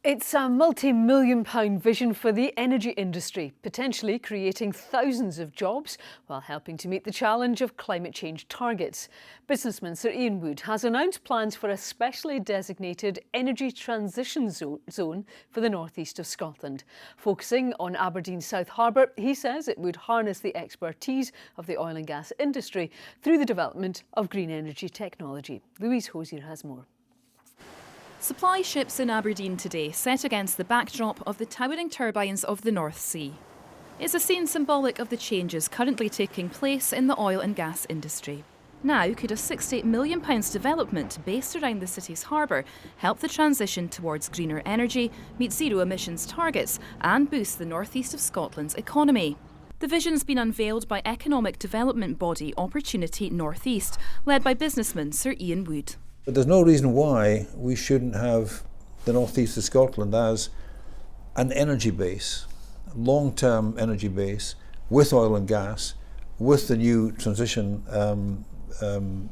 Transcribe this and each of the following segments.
It's a multi-million-pound vision for the energy industry, potentially creating thousands of jobs while helping to meet the challenge of climate change targets. Businessman Sir Ian Wood has announced plans for a specially designated energy transition zone for the northeast of Scotland. Focusing on Aberdeen's South Harbour, he says it would harness the expertise of the oil and gas industry through the development of green energy technology. Louise Hosier has more. Supply ships in Aberdeen today set against the backdrop of the towering turbines of the North Sea. It's a scene symbolic of the changes currently taking place in the oil and gas industry. Now, could a £68 million development based around the city's harbour help the transition towards greener energy, meet zero emissions targets and boost the northeast of Scotland's economy? The vision's been unveiled by economic development body Opportunity North East, led by businessman Sir Ian Wood. But there's no reason why we shouldn't have the northeast of Scotland as an energy base, a long-term energy base with oil and gas, with the new transition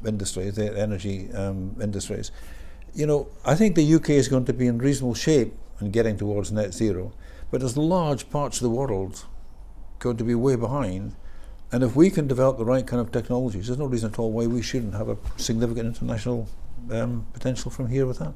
industries, the energy industries. You know, I think the UK is going to be in reasonable shape in getting towards net zero, but there's large parts of the world going to be way behind. And if we can develop the right kind of technologies, there's no reason at all why we shouldn't have a significant international potential from here with that.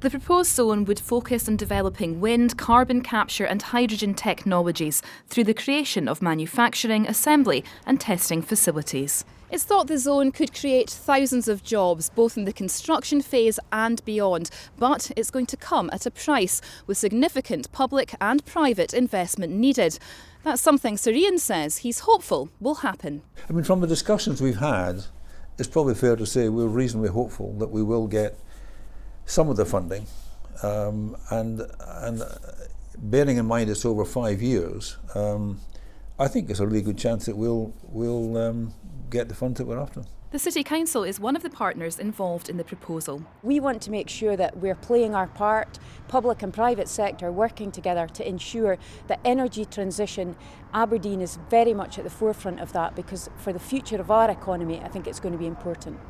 The proposed zone would focus on developing wind, carbon capture and hydrogen technologies through the creation of manufacturing, assembly and testing facilities. It's thought the zone could create thousands of jobs, both in the construction phase and beyond, but it's going to come at a price, with significant public and private investment needed. That's something Sir Ian says he's hopeful will happen. I mean, from the discussions we've had, it's probably fair to say we're reasonably hopeful that we will get some of the funding, and bearing in mind it's over 5 years, I think there's a really good chance that we'll get the funds that we're after. The City Council is one of the partners involved in the proposal. We want to make sure that we're playing our part, public and private sector working together to ensure that energy transition, Aberdeen is very much at the forefront of that, because for the future of our economy I think it's going to be important.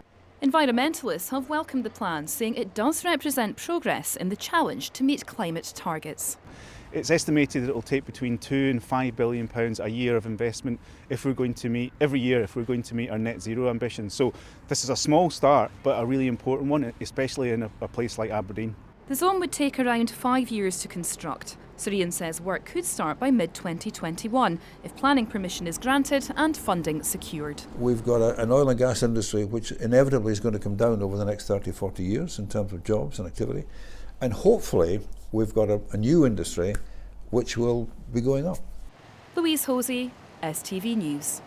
Environmentalists have welcomed the plan, saying it does represent progress in the challenge to meet climate targets. It's estimated that it will take between £2 and £5 billion a year of investment if we're going to meet our net zero ambitions. So this is a small start, but a really important one, especially in a place like Aberdeen. The zone would take around 5 years to construct. Sir Ian says work could start by mid-2021 if planning permission is granted and funding secured. We've got an oil and gas industry which inevitably is going to come down over the next 30-40 years in terms of jobs and activity, and hopefully we've got a new industry which will be going up. Louise Hosier, STV News.